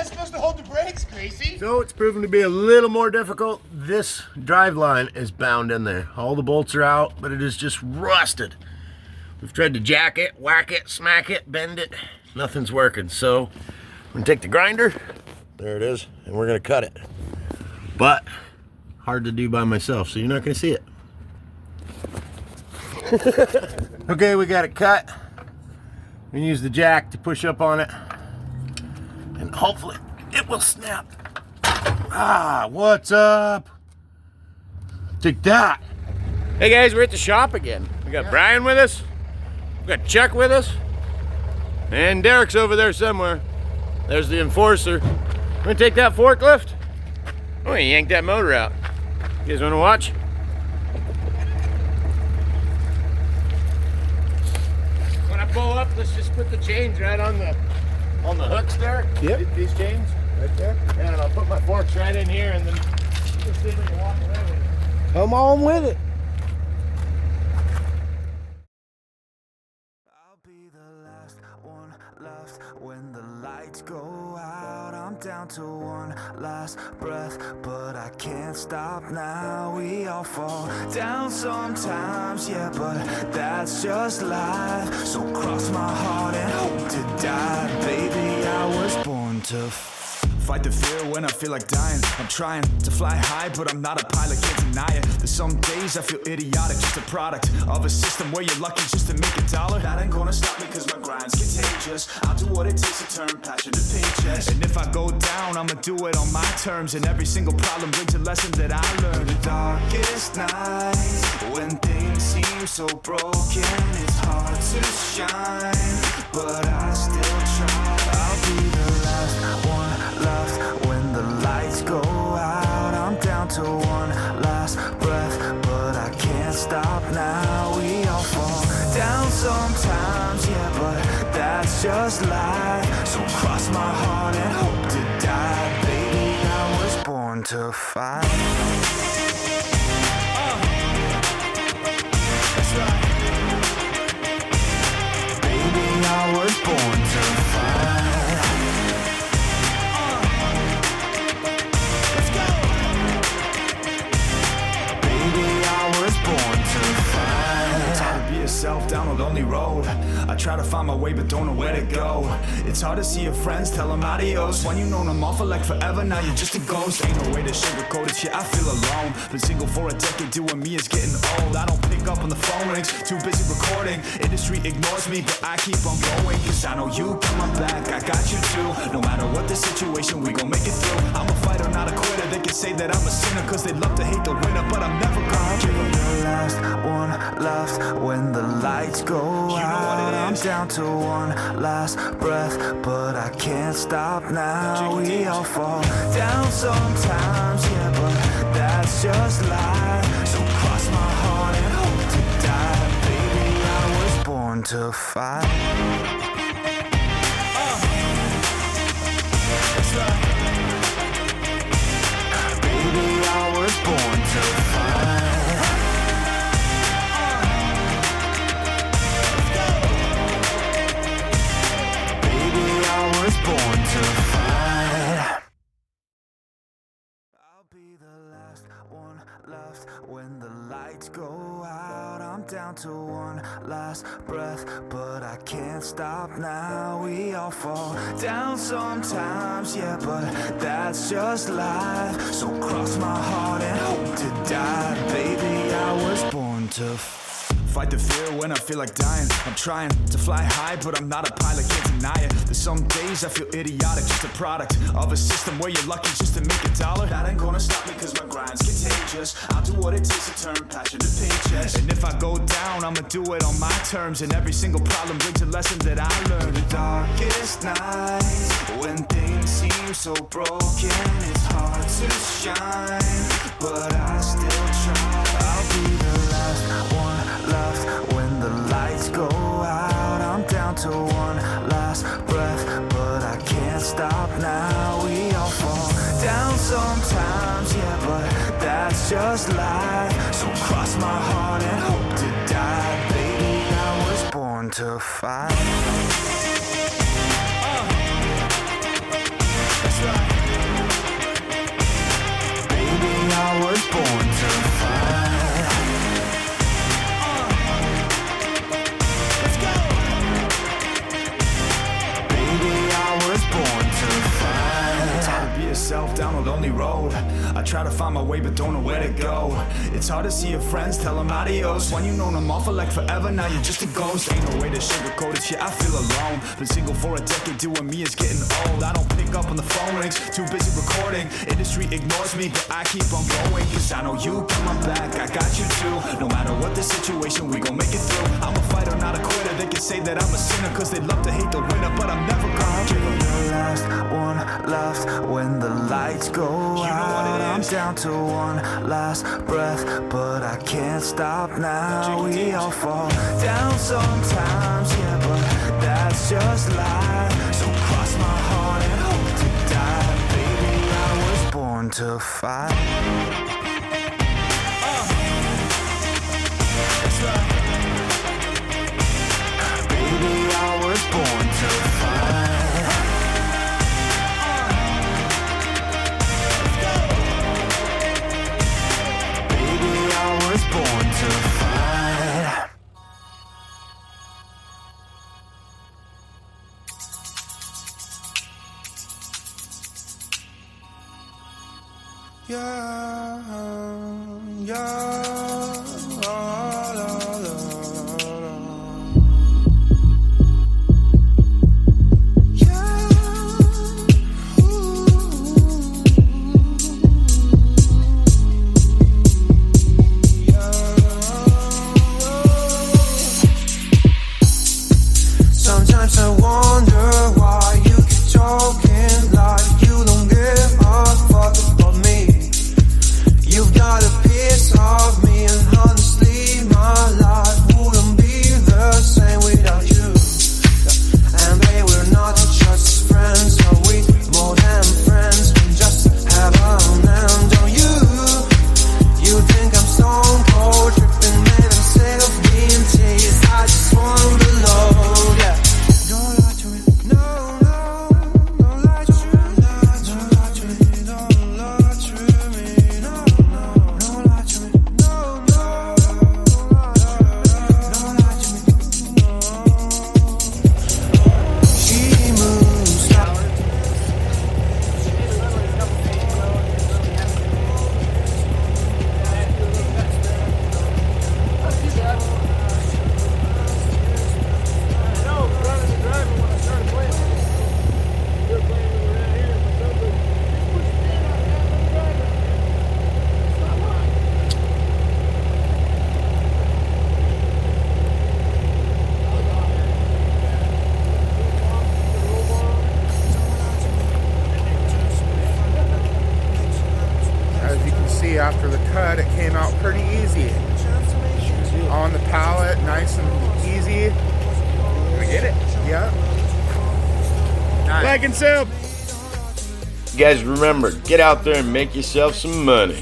that supposed to hold the brakes, Gracie? So it's proven to be a little more difficult. This drive line is bound in there. All the bolts are out, but it is just rusted. We've tried to jack it, whack it, smack it, bend it. Nothing's working. So I'm gonna take the grinder, there it is, and we're gonna cut it. But hard to do by myself, so you're not gonna see it. Okay, we got it cut. We can use the jack to push up on it, and hopefully it will snap. Ah, what's up? Take that. Hey guys, we're at the shop again. We got Brian with us, we got Chuck with us, and Derek's over there somewhere. There's the enforcer. We're gonna take that forklift. Oh, he yanked that motor out. You guys wanna watch? When I pull up, let's just put the chains right on the hooks there. Yep. These chains right there. And I'll put my forks right in here, and then just see if we can walk away with it. Come on with it. I'll be the last one left when the lights go out. I'm down to one last breath, but I can't stop now. We all fall down sometimes, yeah, but that's just life. So cross my heart and hope to die. Baby, I was born to fight the fear when I feel like dying. I'm trying to fly high, but I'm not a pilot, can't deny it. There's some days I feel idiotic, just a product of a system where you're lucky just to make a dollar. That ain't gonna stop me cause my grind's contagious. I'll do what it takes to turn passion to paychecks. And if I go down, I'ma do it on my terms. And every single problem brings a lesson that I learned. The darkest nights, when things seem so broken, it's hard to shine, but I still try. I'll be the last one left when the lights go out. I'm down to one last breath, but I can't stop now. We all fall down sometimes, yeah, but that's just life. So cross my heart and hope to die. Baby, I was born to fight. That's right. Baby, I was born to fight. Yourself down a lonely road. I try to find my way but don't know where to go. It's hard to see your friends, tell them adios. When you known them all for like forever, now you're just a ghost. Ain't no way to sugarcoat it, yeah, I feel alone. Been single for a decade, doing me is getting old. I don't pick up on the phone rings, too busy recording. Industry ignores me, but I keep on going. Cause I know you got my back, I got you too. No matter what the situation, we gon' make it through. I'm a fighter, not a quitter. They can say that I'm a sinner cause they love to hate the winner, but I'm never gonna give up. The last one left when the lights go out. I'm down to one last breath, but I can't stop now. We all fall down sometimes, yeah, but that's just life. So cross my heart and hope to die. Baby, I was born to fight. That's right. Baby, I was born to fight. Born to fight. I'll be the last one left when the lights go out. I'm down to one last breath, but I can't stop now. We all fall down sometimes, yeah, but that's just life. So cross my heart and hope to die. Baby, I was born to fight the fear when I feel like dying. I'm trying to fly high, but I'm not a pilot, can't deny it. There's some days I feel idiotic, just a product of a system where you're lucky just to make a dollar. That ain't gonna stop me cause my grind's contagious. I'll do what it takes to turn passion to paychecks. And if I go down, I'ma do it on my terms. And every single problem brings a lesson that I learned. The darkest nights, when things seem so broken, it's hard to shine, but I still try. I'll be the last one left when the lights go out. I'm down to one last breath, but I can't stop now. We all fall down sometimes, yeah, but that's just life. So cross my heart and hope to die. Baby, I was born to fight. That's down a lonely road. I try to find my way but don't know where to go. It's hard to see your friends, tell them adios. When you known them all for like forever, now you're just a ghost. Ain't no way to sugarcoat it, yeah, I feel alone. Been single for a decade, doing me is getting old. I don't pick up on the phone rings, too busy recording. Industry ignores me, but I keep on going. Cause I know you got my back, I got you too. No matter what the situation, we gon' make it through. I'm a fighter, not a quitter. They can say that I'm a sinner, cause they love to hate the winner, but I'm never gonna give them the last one left when the lights go out. I'm down to one last breath, but I can't stop now. We all fall down sometimes, yeah, but that's just life. So cross my heart and hope to die. Baby, I was born to fight. That's right. Baby, I was born to fight. Baby, I was born to fight. Yeah, yeah, la, la, la, la. Yeah, sometimes I wonder why you keep talking like you don't give a fuck about me. You've got a piece of me, and honestly, my life wouldn't be the same without you. And babe, we're not just friends, are we? More than friends, we just have a land on you. You think I'm stone cold, tripping, man, I'm sick of being teased. I just want to load, yeah. Don't lie to me, no, no, don't lie to me, don't lie to me, don't lie to me, no, no, don't lie to me, no, no, don't lie to me, no. She moves like As you can see, after the cut, it came out pretty easy. On the pallet, nice and easy. We get it. Yep. Nice. Like and sub. You guys remember, get out there and make yourself some money.